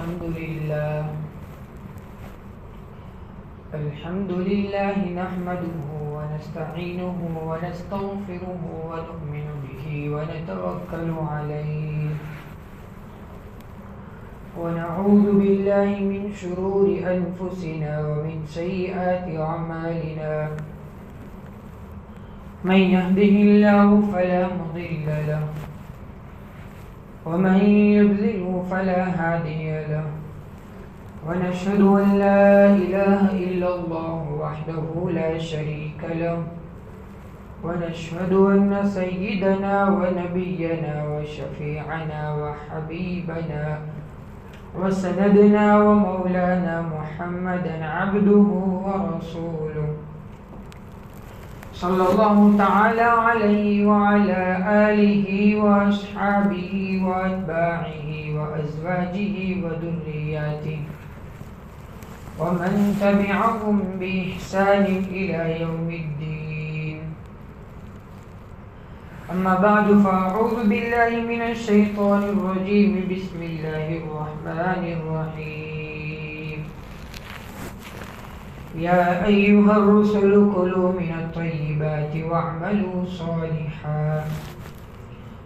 الحمد لله نحمده ونستعينه ونستغفره ونؤمن به ونتوكل عليه ونعوذ بالله من شرور أنفسنا ومن سيئات أعمالنا من يهده الله فلا مضل له ومن يضلله فلا هادي له ونشهد أن لا إله إلا الله وحده لا شريك له ونشهد أن سيدنا ونبينا وشفيعنا وحبيبنا وسندنا ومولانا محمدا عبده ورسوله صلى الله تعالى عليه وعلى آله وأصحابه وأتباعه وأزواجه وذرياته ومن تبعهم بإحسان إلى يوم الدين. أما بعد فأعوذ بالله من الشيطان الرجيم. بسم الله الرحمن الرحيم. يا أيها الرسل كلوا من الطيبات واعملوا صالحا.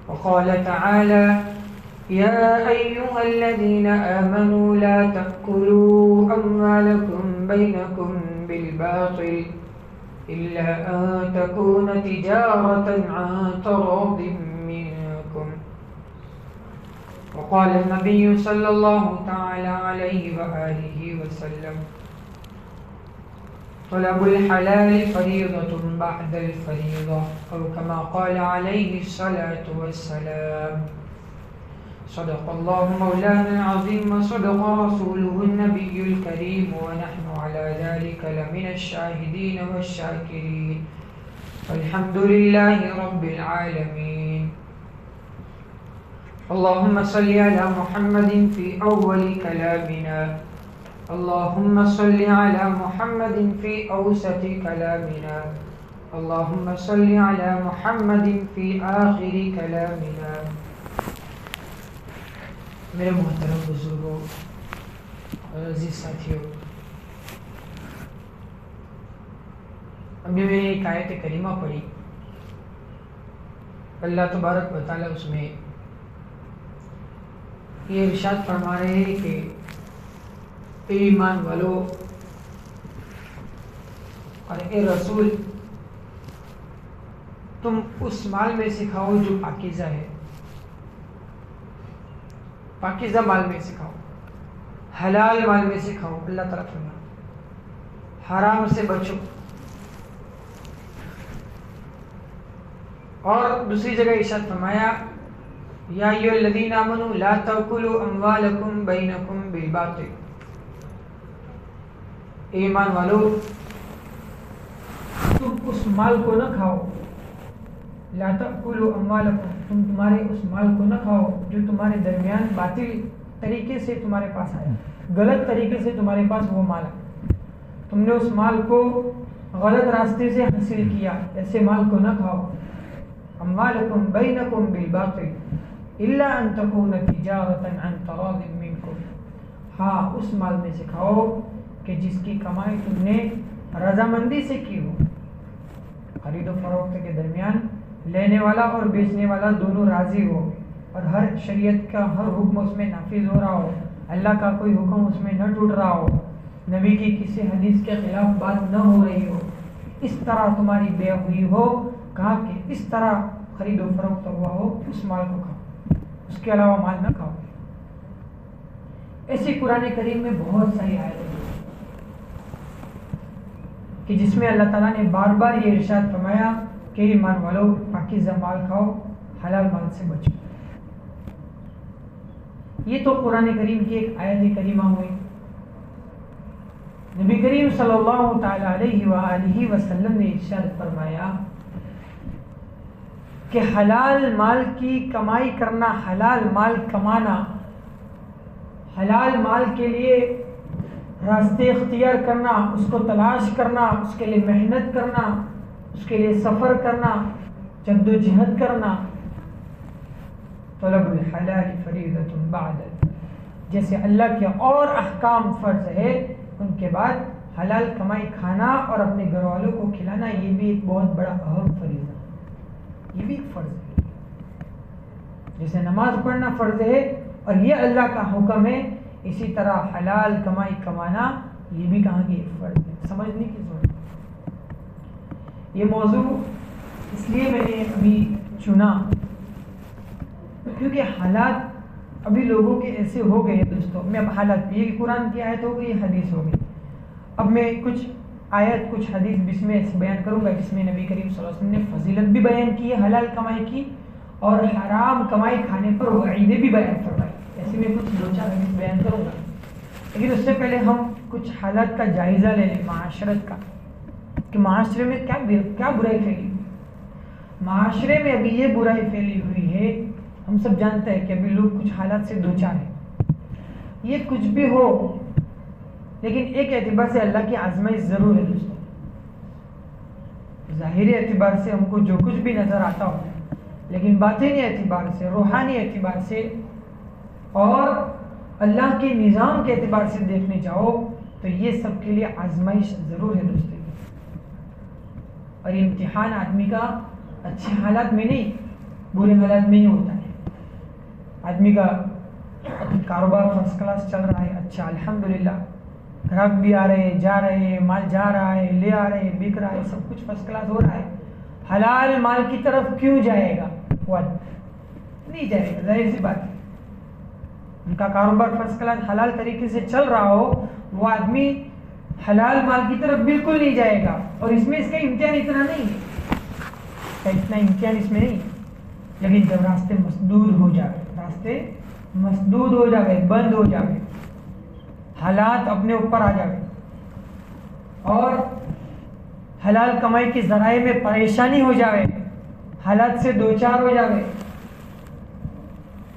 وقال تعالى يا أيها الذين آمنوا لا تأكلوا أموالكم بينكم بالباطل إلا أن تكون تجارة عن تراض منكم. وقال النبي صلى الله تعالى عليه وآله وسلم طلب الحلال فريضة بعد الفريضة أو كما قال عليه الصلاة والسلام. صدق الله مولانا العظيم وصدق رسوله النبي الكريم ونحن على ذلك لمن الشاهدين والشاكرين والحمد لله رب العالمين. اللهم صل على محمد في أول كلامنا، اللهم صل على محمد في أوسط كلامنا، اللهم صل على محمد في آخر كلامنا. میرے محترم بزرگوں اور عزیز ساتھیوں، ابھی میں نے ایک آیت کریمہ پڑھی. اللہ تبارک و تعالیٰ اس میں یہ ارشاد فرما رہے ہیں کہ اے ایمان والو اور اے رسول، تم اس مال میں سے کھاؤ جو پاکیزہ ہے، پاکیزہ مال میں سے کھاؤ، حلال مال میں سے کھاؤ. اللہ تعالیٰ فرماتا حرام سے بچو. اور دوسری جگہ ارشاد فرمایا یا ایھا الذین آمنوا لا تأکلوا اموالکم بینکم بالباطل. ایمان والو، تم اس مال کو نہ کھاؤ، لا تأکلوا اموالکم، تم تمہارے اس مال کو نہ کھاؤ جو تمہارے درمیان باطل طریقے سے تمہارے پاس آیا، غلط طریقے سے تمہارے پاس وہ مال آیا، تم نے اس مال کو غلط راستے سے حاصل کیا، ایسے مال کو نہ کھاؤ. اموالکم بینکم بالباطل الا ان تکون تجارۃ عن تراض منکم. ہاں، اس مال میں سے کھاؤ کہ جس کی کمائی تم نے رضامندی سے کی ہو، خرید و فروخت کے درمیان لینے والا اور بیچنے والا دونوں راضی ہو، اور ہر شریعت کا ہر حکم اس میں نافذ ہو رہا ہو، اللہ کا کوئی حکم اس میں نہ ٹوٹ رہا ہو، نبی کی کسی حدیث کے خلاف بات نہ ہو رہی ہو، اس طرح تمہاری بیع ہوئی ہو. کہا کہ اس طرح خرید و فروخت ہوا ہو، اس مال کو کھاؤ، اس کے علاوہ مال نہ کھاؤ. ایسی قرآن کریم میں بہت ساری آیتیں ہیں کہ جس میں اللہ تعالیٰ نے بار بار یہ ارشاد فرمایا کہ ایمان والو، پاکیزہ مال کھاؤ، حلال مال سے بچو. یہ تو قرآن کریم کی ایک آیت کریمہ ہوئی. نبی کریم صلی اللہ تعالی علیہ وآلہ وسلم نے ارشاد فرمایا کہ حلال مال کی کمائی کرنا، حلال مال کمانا، حلال مال کے لیے راستے اختیار کرنا، اس کو تلاش کرنا، اس کے لیے محنت کرنا، اس کے لیے سفر کرنا، جد و جہد کرنا. طلب الحلال فریضۃ بعد جیسے اللہ کے اور احکام فرض ہے، ان کے بعد حلال کمائی کھانا اور اپنے گھر والوں کو کھلانا یہ بھی ایک بہت بڑا اہم فریضہ ہے، یہ بھی ایک فرض ہے۔ جیسے نماز پڑھنا فرض ہے اور یہ اللہ کا حکم ہے، اسی طرح حلال کمائی کمانا یہ بھی کہاں کی ایک فرض ہے، سمجھنے کی ضرورت ہے۔ یہ موضوع اس لیے میں نے ابھی چنا کیونکہ حالات ابھی لوگوں کے ایسے ہو گئے دوستوں، میں اب حالات یہ قرآن کی آیت ہو گئی، یہ حدیث ہو گئی، اب میں کچھ آیت کچھ حدیث جس میں بیان کروں گا جس میں نبی کریم صلی اللہ علیہ وسلم نے فضیلت بھی بیان کی ہے حلال کمائی کی اور حرام کمائی کھانے پر وعیدیں بھی بیان فرمائی، ایسے میں کچھ دو چار حدیث بیان کروں گا۔ لیکن اس سے پہلے ہم کچھ حالات کا جائزہ لے لیں معاشرت کا، کہ معاشرے میں کیا برائی پھیلی، معاشرے میں ابھی یہ برائی پھیلی ہوئی ہے، ہم سب جانتے ہیں کہ ابھی لوگ کچھ حالات سے دو چار ہیں، یہ کچھ بھی ہو لیکن ایک اعتبار سے اللہ کی آزمائش ضرور ہے دوستوں، ظاہری اعتبار سے ہم کو جو کچھ بھی نظر آتا ہو، لیکن باطنی اعتبار سے، روحانی اعتبار سے اور اللہ کے نظام کے اعتبار سے دیکھنے جاؤ تو یہ سب کے لیے آزمائش ضرور ہے دوستوں، اور یہ امتحان آدمی کا اچھے حالات میں نہیں برے حالات میں ہی ہوتا ہے۔ آدمی کا کاروبار فرسٹ کلاس چل رہا ہے، اچھا الحمدللہ، گراہک بھی آ رہے ہیں، جا رہے ہیں، مال جا رہا ہے، لے آ رہے ہیں، بک رہا ہے، سب کچھ فرسٹ کلاس ہو رہا ہے، حلال مال کی طرف کیوں جائے گا؟ وہ نہیں جائے گا، ظاہر سی بات ہے، ان کا کاروبار فرسٹ کلاس حلال طریقے سے چل رہا ہو، وہ آدمی حلال مال کی طرف بالکل نہیں جائے گا، اور اس میں اس کا امتحان اتنا نہیں ہے، اتنا امتحان اس میں نہیں، لیکن جب راستے مسدود ہو جائے، راستے مسدود ہو جائے، بند ہو جائے، حالات اپنے اوپر آ جائے اور حلال کمائی کے ذرائع میں پریشانی ہو جائے، حالات سے دو چار ہو جائے،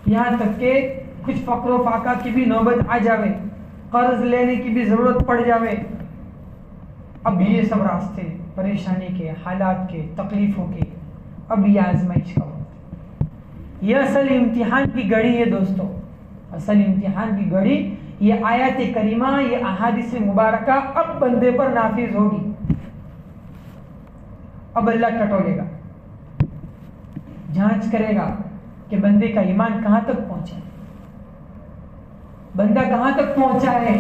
یہاں تک کہ کچھ فقر و فاقہ کی بھی نوبت آ جائے، قرض لینے کی بھی ضرورت پڑ جائے، اب یہ سب راستے پریشانی کے، حالات کے، تکلیفوں کے، اب یہ آزمائش کا وقت، یہ اصل امتحان کی گھڑی ہے دوستوں، اصل امتحان کی گھڑی، یہ آیات کریمہ، یہ احادیث مبارکہ اب بندے پر نافذ ہوگی، اب اللہ ٹٹولے گا، جانچ کرے گا کہ بندے کا ایمان کہاں تک پہنچا ہے، بندہ کہاں تک پہنچا ہے،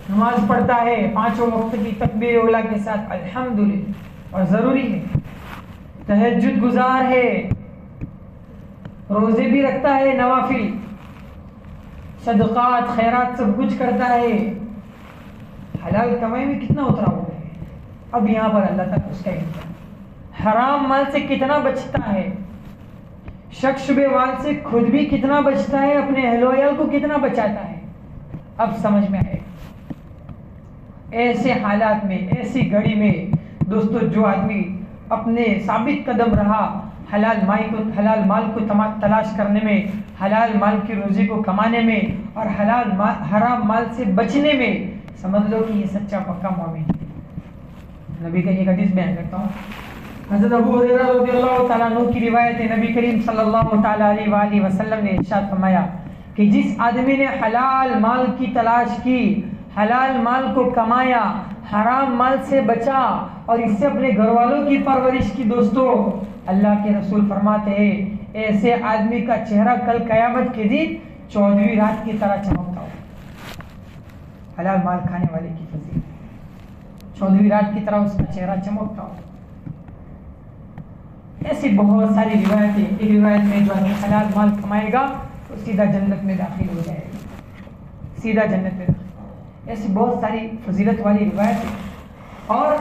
نماز پڑھتا ہے 5 وقت کی تکبیر اولا کے ساتھ الحمدللہ اور ضروری ہے، تہجد گزار ہے، روزے بھی رکھتا ہے، نوافل، صدقات خیرات سب کچھ کرتا ہے، حلال کمائی میں کتنا اترا ہوا ہے، اب یہاں پر اللہ تک اس کا امتحان، حرام مال سے کتنا بچتا ہے، شک شبے وال سے خود بھی کتنا بچتا ہے، اپنے اہل و عیال کو کتنا بچاتا ہے، اب سمجھ میں آئے۔ ایسے حالات میں، ایسی گھڑی میں دوستو، جو آدمی اپنے ثابت قدم رہا حلال مال کو تلاش کرنے میں، حلال مال کی روزی کو کمانے میں اور حرام مال سے بچنے میں، سمجھ لو کہ یہ سچا پکا مومن ہے۔ نبی کا ایک حدیث بیان کرتا ہوں، حضرت ابو ہریرہ رضی اللہ تعالیٰ عنہ کی روایت ہے، نبی کریم صلی اللہ تعالیٰ علیہ وآلہ وسلم نے ارشاد فرمایا کہ جس آدمی نے حلال مال کی تلاش کی، حلال مال کو کمایا، حرام مال سے بچا اور اس سے اپنے گھر والوں کی پرورش کی، دوستو اللہ کے رسول فرماتے ہیں ایسے آدمی کا چہرہ کل قیامت کے دن 14ویں رات کی طرح چمکتا ہو، حلال مال کھانے والے کی فضیلت، 14ویں رات کی طرح اس کا چہرہ چمکتا ہو۔ ایسی بہت ساری روایتیں، ایک روایت میں جو حلال مال کمائے گا تو سیدھا جنت میں داخل ہو جائے گا، سیدھا جنت میں داخل، ایسی بہت ساری فضیلت والی روایتیں۔ اور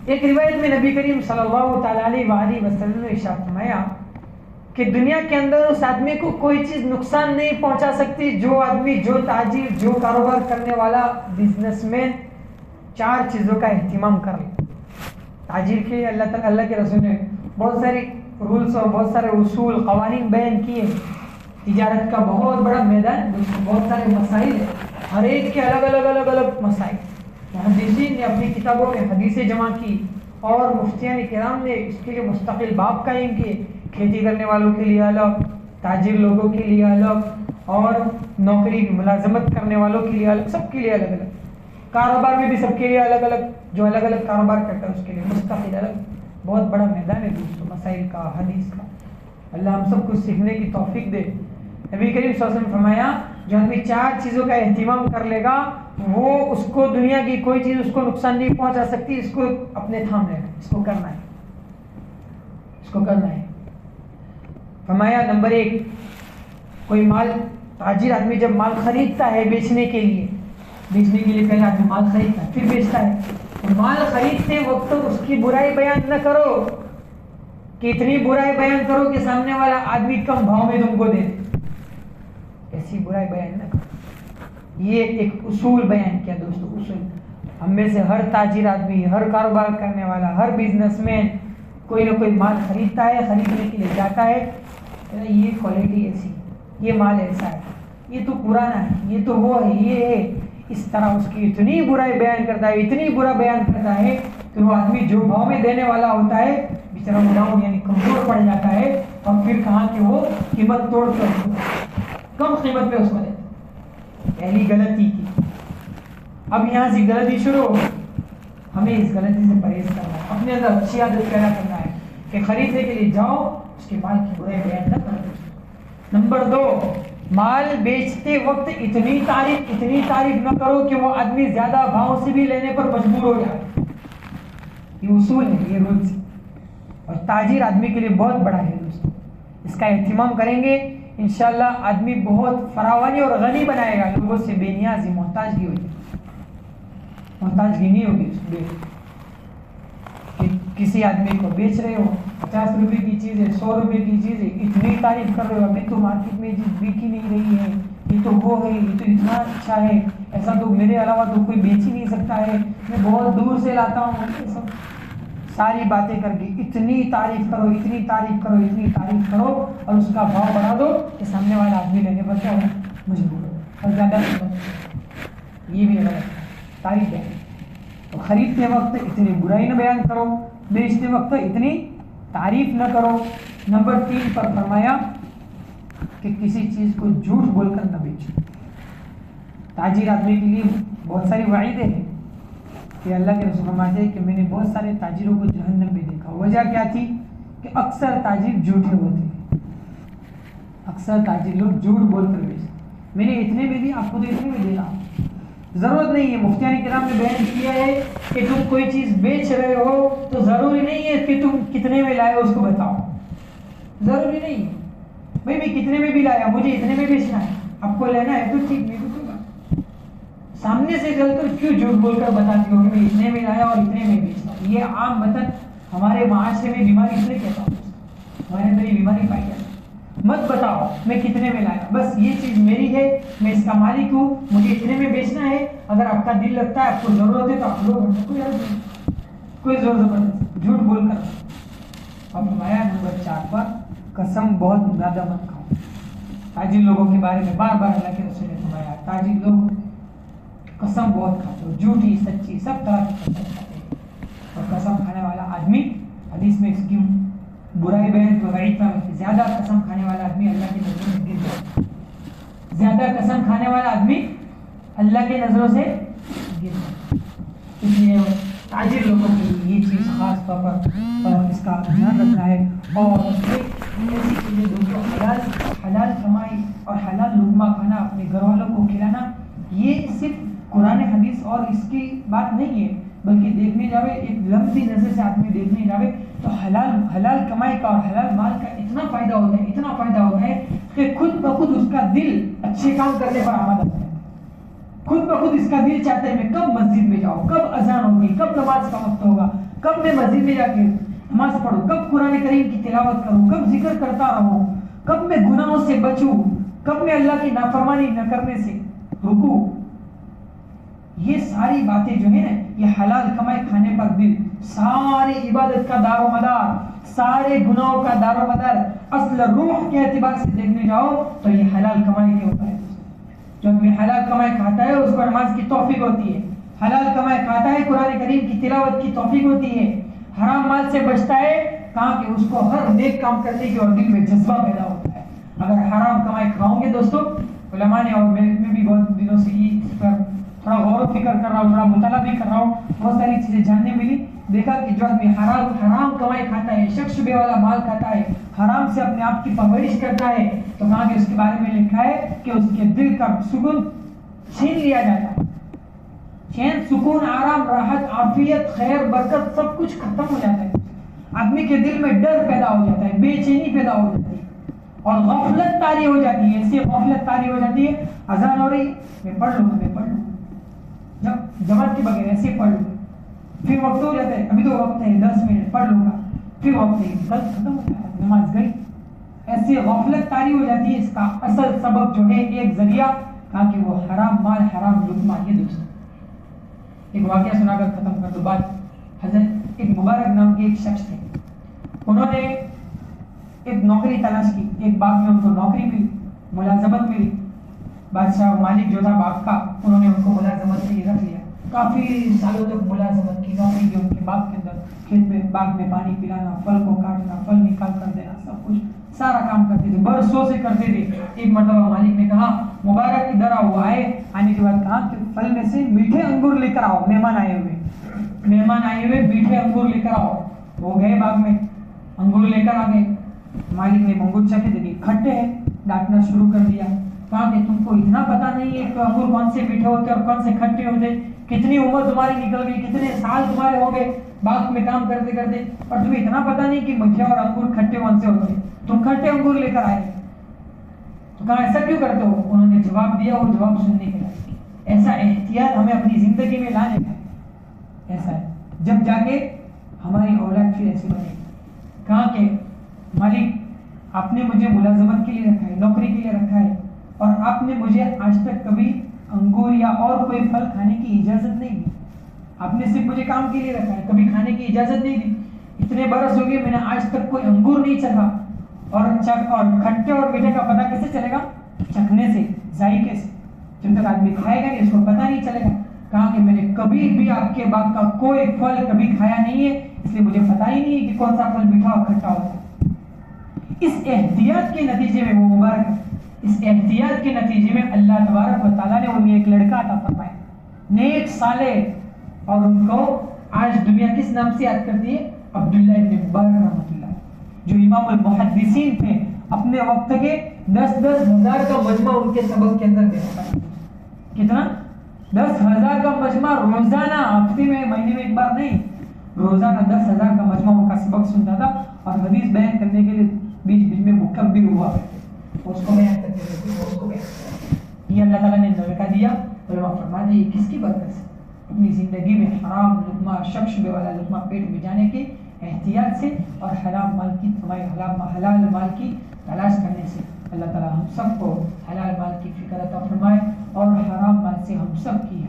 ایک روایت میں نبی کریم صلی اللہ تعالیٰ علیہ وآلہ وسلم نے ارشاد فرمایا کہ دنیا کے اندر اس آدمی کو کوئی چیز نقصان نہیں پہنچا سکتی، جو آدمی، جو تاجر، جو کاروبار کرنے والا بزنس مین 4 چیزوں کا اہتمام کر لے۔ تاجر کے اللہ کے رسول نے بہت ساری رولز اور بہت سارے اصول قوانین بیان کیے، تجارت کا بہت بڑا میدان، بہت سارے مسائل ہیں، ہر ایک کے الگ مسائل، محدثین نے اپنی کتابوں میں حدیثیں جمع کی اور مفتیان کرام نے اس کے لیے مستقل باب قائم کیے، کھیتی کرنے والوں کے لیے الگ، تاجر لوگوں کے لیے الگ، اور نوکری ملازمت کرنے والوں کے لیے الگ، سب کے لیے الگ الگ، کاروبار میں بھی سب کے لیے الگ الگ، جو الگ الگ کاروبار کرتا ہے اس کے لیے مستقل الگ، بہت بڑا میدان ہے دوستوں مسائل کا، حدیث کا۔ اللہ ہم سب کو سیکھنے کی توفیق دے۔ نبی کریم صلی اللہ علیہ وسلم نے فرمایا جو آدمی 4 چیزوں کا اہتمام کر لے گا وہ اس کو دنیا کی کوئی چیز اس کو نقصان نہیں پہنچا سکتی، اس کو اپنے تھام لینا، اس کو کرنا ہے، اس کو کرنا ہے۔ فرمایا نمبر 1، کوئی مال، تاجر آدمی جب مال خریدتا ہے بیچنے کے لیے پہلے آدمی مال خریدتا ہے پھر بیچتا ہے، تو مال خریدتے وقت اس کی برائی بیان نہ کرو کہ اتنی برائی بیان کرو کہ سامنے والا آدمی کم بھاؤ میں تم کو دے دے، ایسی برائی بیان نہ کرو۔ یہ ایک اصول بیان کیا دوستو، اصول ہم میں سے ہر تاجر آدمی، ہر کاروبار کرنے والا، ہر بزنس مین کوئی نہ کوئی مال خریدتا ہے، خریدنے کے لیے جاتا ہے، یہ کوالٹی ایسی، یہ مال ایسا ہے، یہ تو پرانا ہے، یہ تو وہ ہے، یہ ہے، اس طرح اس کی اتنی برائی بیان کرتا ہے، اتنی برا بیان کرتا ہے کہ وہ آدمی جو بھاؤ میں دینے والا ہوتا ہے بیچارہ ڈاؤن یعنی کمزور پڑ جاتا ہے، اور پھر کہاں کہ وہ قیمت توڑ کر کم قیمت پہ اس کو دیتا۔ پہلی غلطی کی، اب یہاں سے غلطی شروع ہو، ہمیں اس غلطی سے پرہیز کرنا ہے، اپنے اندر اچھی عادت پیدا کرنا ہے کہ خریدنے کے لیے جاؤ اس کے مال کی برائی بیان نہ کرو۔ نمبر 2، مال بیچتے وقت اتنی تعریف نہ کرو کہ وہ آدمی زیادہ بھاؤ سے بھی لینے پر مجبور ہو جائے، یہ اصول ہے، یہ رولز، اور تاجر آدمی کے لیے بہت بڑا ہے دوستوں، اس کا اہتمام کریں گے انشاءاللہ آدمی بہت فراوانی اور غنی بنائے گا، لوگوں سے بے نیازی محتاجگی ہو جائے، محتاجگی نہیں ہوگی اس کو۔ کہ کسی آدمی کو بیچ رہے ہو 50 روپے کی چیز ہے، 100 روپے کی چیز ہے، اتنی تعریف کر رہے ہو، ابھی تو مارکیٹ میں چیز بک ہی نہیں رہی ہے، یہ تو وہ ہے، یہ تو اتنا اچھا ہے، ایسا تو میرے علاوہ تو کوئی بیچ ہی نہیں سکتا ہے، میں بہت دور سے لاتا ہوں، یہ سب ساری باتیں کر کے اتنی تعریف کرو، اتنی تعریف کرو، اتنی تعریف کرو، اور اس کا بھاؤ بڑھا دو کہ سامنے والا آدمی لینے پر کیا ہو مجبور ہو، اور زیادہ یہ بھی غلط ہے، تعریف ہے۔ تو خریدتے وقت اتنی برائی نہ بیان کرو، بیچتے وقت اتنی تعریف نہ کرو۔ نمبر 3 پر فرمایا کہ کسی چیز کو جھوٹ بول کر نہ بیچو۔ تاجر آدمی کے لیے بہت ساری وعیدیں ہیں کہ اللہ کے رسول فرماتے ہیں کہ میں نے بہت سارے تاجروں کو جہنم میں دیکھا، وجہ کیا تھی کہ اکثر تاجر جھوٹے ہوتے ہیں، اکثر تاجر لوگ جھوٹ بول کر بیچتے، میں نے اتنے میں دی آپ کو تو اتنے میں دے رہا ہوں، ضرورت نہیں ہے۔ مفتیان کرام نے بیان کیا ہے کہ تم کوئی چیز بیچ رہے ہو تو ضروری نہیں ہے کہ تم کتنے میں لائے اس کو بتاؤ، ضروری نہیں ہے بھائی میں کتنے میں بھی لایا مجھے اتنے میں بیچنا ہے، آپ کو لینا ہے تو ٹھیک، نہیں تو کوئی بات، سامنے سے چل کر کیوں جھوٹ بول کر بتاتی ہو کہ میں اتنے میں لایا اور اتنے میں بیچتا ہوں؟ یہ عام مطلب ہمارے معاشرے میں بیماری اس لیے کہتا ہوں، ہمارے اندر یہ بیماری پائی جاتی ہے، مت بتاؤ میں کتنے میں لایا، بس یہ چیز میری ہے، میں اس کا مالک ہوں، مجھے اتنے میں بیچنا ہے، اگر آپ کا دل لگتا ہے آپ کو ضرورت ہے تو آپ لوگ کوئی زور زبردست جھوٹ بول کر۔ اور فرمایا نمبر 4 پر قسم بہت زیادہ مت کھاؤ۔ تاجر لوگوں کے بارے میں بار بار اللہ کے رسول نے فرمایا تاجر لوگ قسم بہت کھاتے ہو، جھوٹی سچی سب طرح کی قسم کھاتے ہیں، اور قسم کھانے والا آدمی حدیث میں اس کی برائی بیان تو وعید میں زیادہ قسم کھانے والا آدمی اللہ کی نظروں سے گر جائے، زیادہ قسم کھانے والا آدمی اللہ کی نظروں سے گر جائے۔ اس لیے تاجر لوگوں کے لیے یہ چیز خاص طور پر اس کا دھیان رکھنا ہے، اور ایسی چیزیں دوستوں حلال کمائی اور حلال لقمہ کھانا، اپنے گھر والوں کو کھلانا، یہ صرف قرآن حدیث اور اس کی بات نہیں ہے، بلکہ دیکھنے جاوے ایک لمحی نظر سے آدمی دیکھنے جاوے تو حلال کمائی کا اور حلال مال کا اتنا فائدہ ہوتا ہے، اتنا فائدہ ہوتا ہے کہ خود بخود اس کا دل اچھے کام کرنے پر آمادہ ہوتا ہے، خود بخود اس کا دل چاہتا ہے میں کب مسجد میں جاؤں، کب اذان ہوگی، کب نماز کا وقت ہوگا، کب میں مسجد میں جا کے نماز پڑھوں، کب قرآن کریم کی تلاوت کروں، کب ذکر کرتا رہوں، کب میں گناہوں سے بچوں، کب میں اللہ کی نافرمانی نہ کرنے سے رکوں۔ یہ ساری باتیں جو ہیں نا، یہ حلال کمائی کھانے پر دل، ساری عبادت کا دار و مدار، سارے گناہوں کا دار و مدار، اصل روح کے اعتبار سے دیکھنے جاؤ تو یہ حلال کمائی کے ہوتا ہے۔ جو آدمی حلال کمائی کھاتا ہے اس کو نماز کی توفیق ہوتی ہے، حلال کمائی کھاتا ہے قرآن کریم کی تلاوت کی توفیق ہوتی ہے، حرام مال سے بچتا ہے، کہاں کہ اس کو ہر نیک کام کرنے کے اور دل میں جذبہ پیدا ہوتا ہے۔ اگر حرام کمائی کھاؤں گے دوستو علماء نے اور میں بھی بہت دنوں سے اس پر تھوڑا غور و فکر کر رہا ہوں، تھوڑا مطالعہ بھی کر رہا ہوں، بہت ساری چیزیں جاننے ملی. دیکھا کہ جو آدمی حرام کمائی کھاتا ہے، شک شبے والا مال کھاتا ہے، حرام سے اپنے آپ کی پرورش کرتا ہے، تو کہاں کہ اس کے بارے میں لکھا ہے کہ اس کے دل کا سکون چھین لیا جاتا ہے. چین، سکون، آرام، راحت، عافیت، خیر، برکت سب کچھ ختم ہو جاتا ہے. آدمی کے دل میں ڈر پیدا ہو جاتا ہے، بے چینی پیدا ہو جاتی ہے اور غفلت طاری ہو جاتی ہے. ایسی غفلت طاری ہو جاتی ہے، اذان ہو رہی میں پڑھ لوں گا، جب جماعت کے بغیر ایسے پڑھ لوں گا، پھر وقت ہو جاتا ہے، ابھی تو وقت ہے 10 منٹ پڑھ لوں گا، پھر وقت ہے، کل ختم ہو جاتا ہے، نماز گئی. ایسی غفلت طاری ہو جاتی ہے. اس کا اصل سبب جو ہے ایک ذریعہ کہا کہ وہ حرام مال، حرام لقمہ. یہ دوستوں ایک واقعہ سنا کر ختم کر دو بات. حضرت ایک مبارک نام کے ایک شخص تھے، انہوں نے ایک نوکری تلاش کی. ایک باغ میں ان کو نوکری ملی، ملازمت ملی. بادشاہ مالک جو تھا باغ کا، انہوں نے ان کو ملازمت کے لیے رکھ لیا. کافی سالوں تک ملازمت کی، نوکری کی ان کے باغ کے اندر. کھیت میں، باغ میں پانی پلانا، پھل کو کاٹنا، پھل نکال کر دینا، سب کچھ سارا کام کرتے تھے، برسوں سے کرتے تھے. ایک مرتبہ مالک نے کہا مبارک ادھر آؤ. آئے، آنے کے بعد کہا کہ پھل میں سے میٹھے انگور لے کر آؤ. مہمان آئے ہوئے میٹھے انگور لے کر آؤ. وہ گئے باغ میں، انگور لے کر آ گئے. مالک نے انگور چکھے، دیکھے کھٹے ہیں، ڈانٹنا شروع کر دیا. کہا کہ تم کو اتنا پتا نہیں ہے کہ انگور کون سے میٹھے ہوتے اور کون سے کھٹے ہوتے؟ کتنی عمر تمہاری نکل گئی، کتنے سال تمہارے ہو گئے باغ میں کام کرتے کرتے، اور تمہیں اتنا پتا نہیں کہ میٹھے اور انگور کھٹے کون سے ہوتے؟ تم کھٹے انگور لے کر آئے. تو کہا ایسا کیوں کرتے ہو؟ انہوں نے جواب دیا، وہ جواب سننے کے لیے. ایسا احتیاط ہمیں اپنی زندگی میں لانے کا ہے. ایسا ہے جب جا کے ہماری اولاد پھر ایسی بنے گی. کہا کہ مالک آپ نے مجھے ملازمت کے لیے رکھا ہے، نوکری کے لیے رکھا ہے، اور آپ نے مجھے آج تک کبھی انگور یا اور کوئی پھل کھانے کی اجازت نہیں دی. آپ نے صرف مجھے کام کے لیے رکھا ہے، کبھی کھانے کی اجازت نہیں دی. اتنے برس ہو گئے میں نے آج تک کوئی انگور نہیں چکھا. اور کھٹے اور میٹھے کا پتہ کیسے چلے گا؟ چکھنے سے، ذائقے سے. جب تک آدمی کھائے گا نہیں اس کو پتہ نہیں چلے گا. کہا کہ میں نے کبھی بھی آپ کے باغ کا کوئی پھل کبھی کھایا نہیں ہے، اس لیے مجھے پتہ ہی نہیں ہے کہ کون سا پھل میٹھا اور کھٹا ہوتا ہے. اس احتیاط کے نتیجے میں وہ مبارک، اس احتیاط کے نتیجے میں اللہ تبارک و تعالیٰ نے انہیں ایک لڑکا عطا فرمایا، نیک صالح. اور ان کو آج دنیا کس نام سے یاد کرتی ہے؟ عبداللہ ابن مبارک رحمۃ اللہ، جو امام المحدثین تھے. اپنے وقت کے 10,000 کا مجمع ان کے سبق کے اندر دیتا ہے. کتنا؟ 10,000 کا مجمع روزانہ، ہفتے میں، مہینے میں ایک بار نہیں، روزانہ 10,000 کا مجمع ان کا سبق سنتا تھا. اور حدیث بیان کرنے کے لیے بیچ بیچ میں مکبر ہوا کرتے، اس کو بیان کرتے تھے، اس کو بیان. یہ اللہ تعالیٰ نے لڑکا دیا. علماء فرماتے ہیں کس کی برکت سے؟ اپنی زندگی میں حرام لقمہ، شک شبے والا لقمہ پیٹ میں جانے کے احتیاط سے، اور حلال مال کی کمائی، حلال مال کی تلاش کرنے سے. اللہ تعالیٰ ہم سب کو حلال مال کی فکر عطا فرمائے اور حرام مال سے ہم سب کی